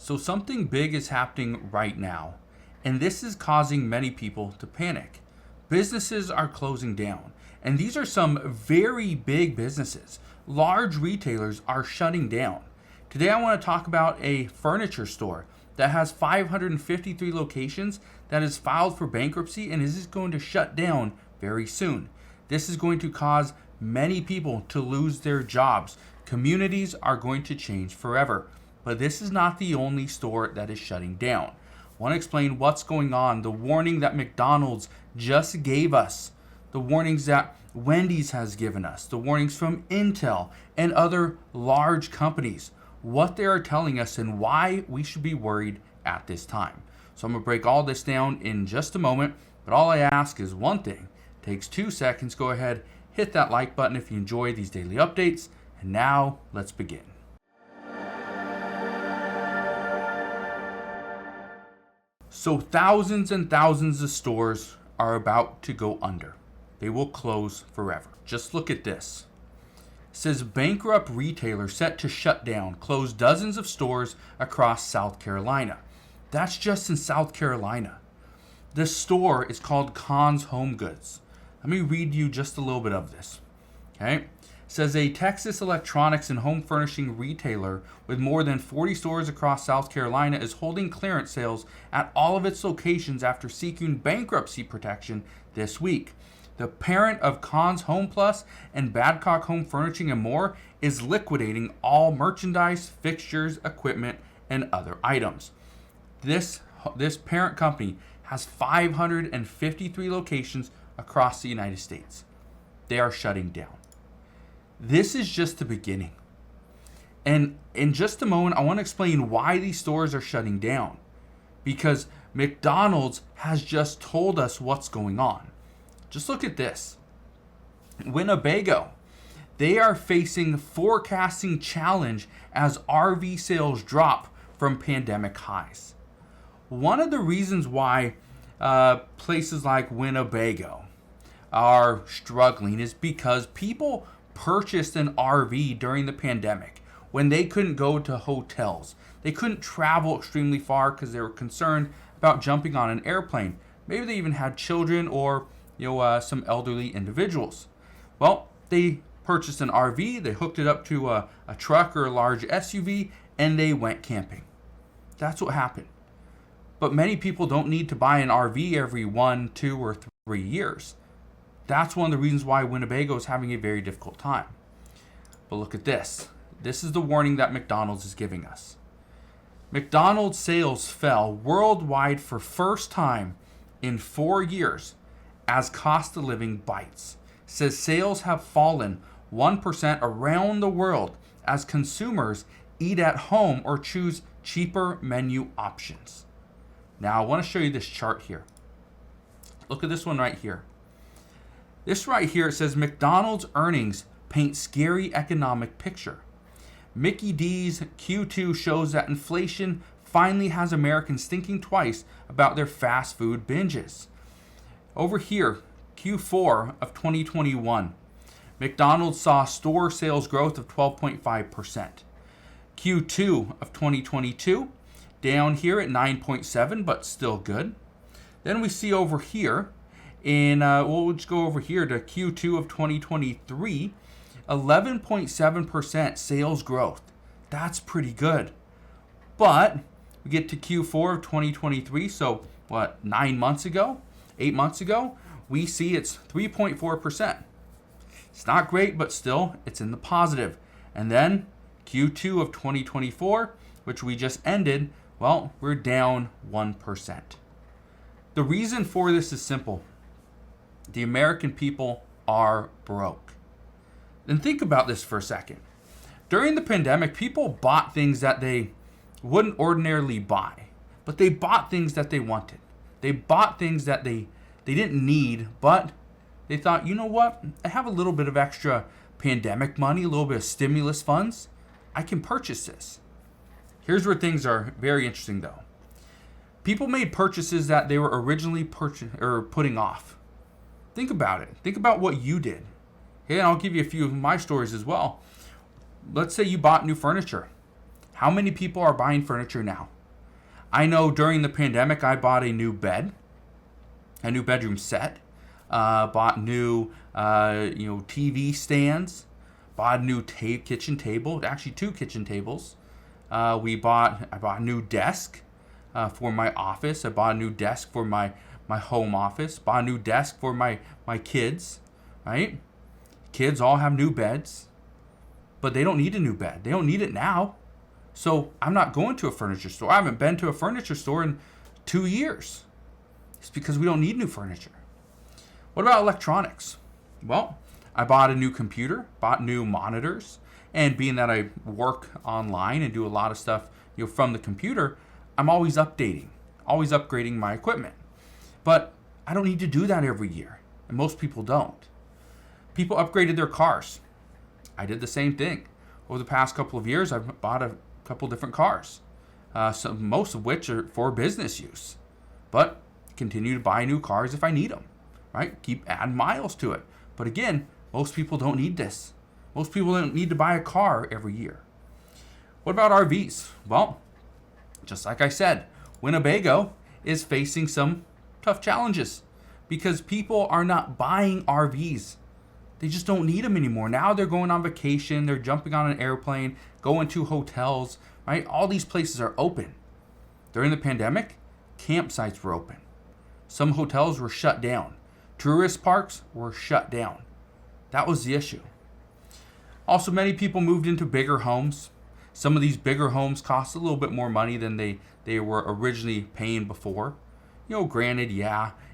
So something big is happening right now, and this is causing many people to panic. Businesses are closing down, and these are some very big businesses. Large retailers are shutting down. Today I want to talk about a furniture store that has 553 locations that is filed for bankruptcy and is going to shut down very soon. This is going to cause many people to lose their jobs. Communities are going to change forever. But this is not the only store that is shutting down. I want to explain what's going on, the warning that McDonald's just gave us, the warnings that Wendy's has given us, the warnings from Intel and other large companies, what they are telling us and why we should be worried at this time. So I'm going to break all this down in just a moment, but all I ask is one thing. It takes 2 seconds. Go ahead, hit that like button if you enjoy these daily updates. And now let's begin. So thousands and thousands of stores are about to go under. They will close forever. Just look at this. It says bankrupt retailer set to shut down, close dozens of stores across South Carolina. That's just in South Carolina. The store is called Conn's HomeGoods. Let me read you just a little bit of this. Okay. Says a Texas electronics and home furnishing retailer with more than 40 stores across South Carolina is holding clearance sales at all of its locations after seeking bankruptcy protection this week. The parent of Conn's Home Plus and Badcock Home Furnishing and More is liquidating all merchandise, fixtures, equipment, and other items. This parent company has 553 locations across the United States. They are shutting down. This is just the beginning. And in just a moment, I want to explain why these stores are shutting down. Because McDonald's has just told us what's going on. Just look at this. Winnebago, they are facing forecasting challenge as RV sales drop from pandemic highs. One of the reasons why places like Winnebago are struggling is because people purchased an RV during the pandemic when they couldn't go to hotels. They couldn't travel extremely far because they were concerned about jumping on an airplane. Maybe they even had children or some elderly individuals. Well, they purchased an RV, they hooked it up to a truck or a large SUV, and they went camping. That's what happened. But many people don't need to buy an RV every 1, 2, or 3 years. That's one of the reasons why Winnebago is having a very difficult time. But look at this. This is the warning that McDonald's is giving us. McDonald's sales fell worldwide for first time in 4 years as cost of living bites. Says sales have fallen 1% around the world as consumers eat at home or choose cheaper menu options. Now I want to show you this chart here. Look at this one right here. This right here, it says McDonald's earnings paint scary economic picture. Mickey D's Q2 shows that inflation finally has Americans thinking twice about their fast food binges. Over here, Q4 of 2021, McDonald's saw store sales growth of 12.5%. Q2 of 2022, down here at 9.7, but still good. Then we see over here, we'll just go over here to Q2 of 2023, 11.7% sales growth. That's pretty good. But we get to Q4 of 2023, so 8 months ago, we see it's 3.4%. It's not great, but still, it's in the positive. And then Q2 of 2024, which we just ended, we're down 1%. The reason for this is simple. The American people are broke. Then think about this for a second. During the pandemic, people bought things that they wouldn't ordinarily buy, but they bought things that they wanted. They bought things that they didn't need, but they thought, you know what? I have a little bit of extra pandemic money, a little bit of stimulus funds. I can purchase this. Here's where things are very interesting, though. People made purchases that they were originally putting off. Think about it. Think about what you did. Okay, and I'll give you a few of my stories as well. Let's say you bought new furniture. How many people are buying furniture now? I know during the pandemic, I bought a new bed, a new bedroom set, bought new, TV stands, bought a new kitchen table, actually 2 kitchen tables. I bought a new desk for my office. I bought a new desk for my home office. Bought a new desk for my kids, right? Kids all have new beds, but they don't need a new bed. They don't need it now. So I'm not going to a furniture store. I haven't been to a furniture store in 2 years. It's because we don't need new furniture. What about electronics? Well, I bought a new computer, bought new monitors, and being that I work online and do a lot of stuff, from the computer, I'm always updating, always upgrading my equipment. But I don't need to do that every year, and most people don't. People upgraded their cars. I did the same thing. Over the past couple of years, I've bought a couple different cars, most of which are for business use. But continue to buy new cars if I need them, right? Keep adding miles to it. But again, most people don't need this. Most people don't need to buy a car every year. What about RVs? Well, just like I said, Winnebago is facing some tough challenges because people are not buying RVs. They just don't need them anymore. Now they're going on vacation, they're jumping on an airplane, going to hotels, right? All these places are open. During the pandemic, campsites were open. Some hotels were shut down. Tourist parks were shut down. That was the issue. Also, many people moved into bigger homes. Some of these bigger homes cost a little bit more money than they were originally paying before. Granted,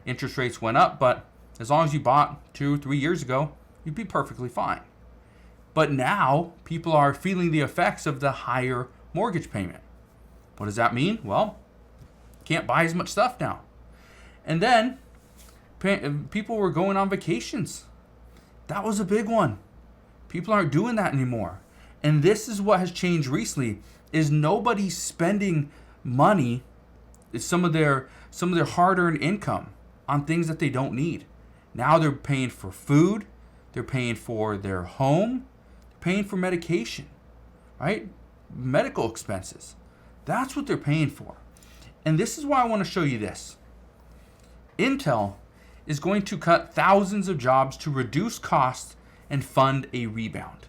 interest rates went up, but as long as you bought 2-3 years ago, you'd be perfectly fine. But now, people are feeling the effects of the higher mortgage payment. What does that mean? Well, can't buy as much stuff now. And then, people were going on vacations. That was a big one. People aren't doing that anymore. And this is what has changed recently, is nobody's spending money, some of their hard-earned income on things that they don't need. Now they're paying for food, they're paying for their home, they're paying for medication, right? Medical expenses. That's what they're paying for. And this is why I want to show you this. Intel is going to cut thousands of jobs to reduce costs and fund a rebound.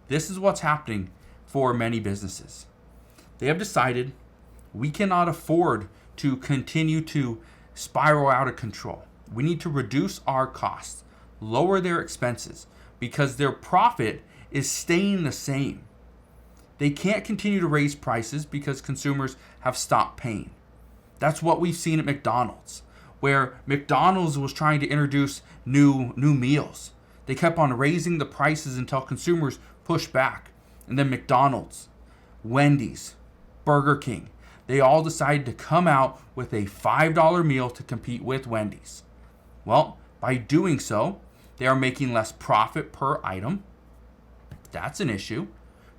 This is what's happening for many businesses. They have decided we cannot afford to continue to spiral out of control. We need to reduce our costs, lower their expenses, because their profit is staying the same. They can't continue to raise prices because consumers have stopped paying. That's what we've seen at McDonald's, where McDonald's was trying to introduce new meals. They kept on raising the prices until consumers pushed back. And then McDonald's, Wendy's, Burger King, they all decided to come out with a $5 meal to compete with Wendy's. Well, by doing so, they are making less profit per item. That's an issue.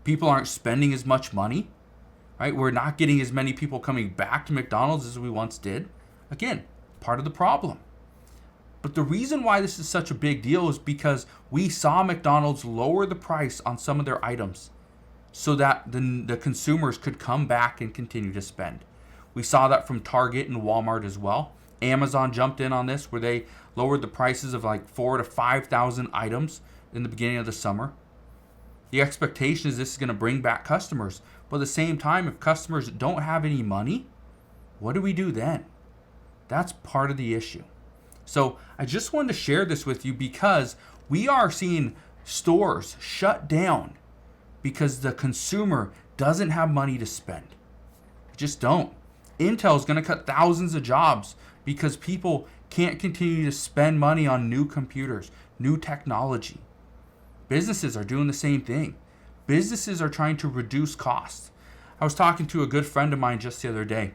People aren't spending as much money, right? We're not getting as many people coming back to McDonald's as we once did. Again, part of the problem. But the reason why this is such a big deal is because we saw McDonald's lower the price on some of their items so that the consumers could come back and continue to spend. We saw that from Target and Walmart as well. Amazon jumped in on this where they lowered the prices of like 4,000 to 5,000 items in the beginning of the summer. The expectation is this is going to bring back customers. But at the same time, if customers don't have any money, what do we do then? That's part of the issue. So I just wanted to share this with you because we are seeing stores shut down because the consumer doesn't have money to spend. Just don't. Intel is going to cut thousands of jobs because people can't continue to spend money on new computers, new technology. Businesses are doing the same thing. Businesses are trying to reduce costs. I was talking to a good friend of mine just the other day.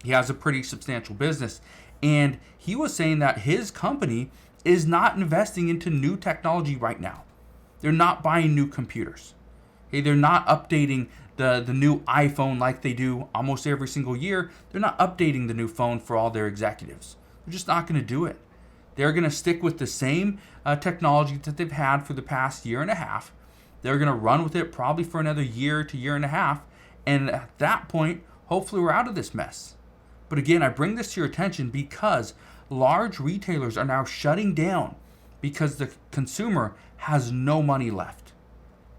He has a pretty substantial business, and he was saying that his company is not investing into new technology right now. They're not buying new computers. Okay, they're not updating the new iPhone like they do almost every single year. They're not updating the new phone for all their executives. They're just not going to do it. They're going to stick with the same technology that they've had for the past year and a half. They're going to run with it probably for another year to year and a half, And at that point, hopefully we're out of this mess. But again, I bring this to your attention because large retailers are now shutting down because the consumer has no money left,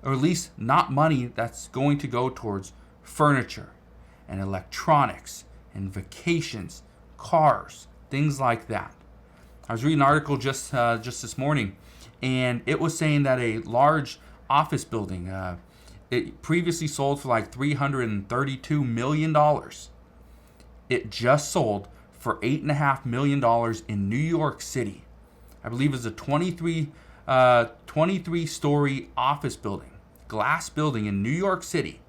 or at least not money that's going to go towards furniture and electronics and vacations, cars, things like that. I was reading an article just this morning, and it was saying that a large office building, it previously sold for like $332 million. It just sold for $8.5 million in New York City. I believe it's a 23-story office building, glass building in New York City.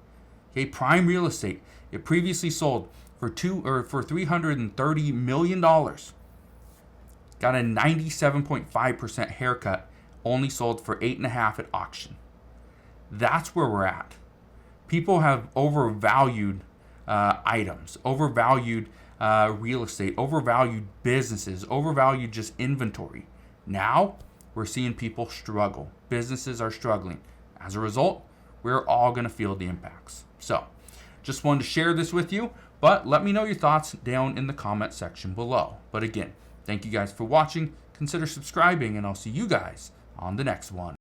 Okay, prime real estate. It previously sold for $330 million. Got a 97.5% haircut. Only sold for $8.5 at auction. That's where we're at. People have overvalued items, overvalued real estate, overvalued businesses, overvalued just inventory. Now we're seeing people struggle. Businesses are struggling. As a result, we're all going to feel the impacts. So just wanted to share this with you, but let me know your thoughts down in the comment section below. But again, thank you guys for watching. Consider subscribing, and I'll see you guys on the next one.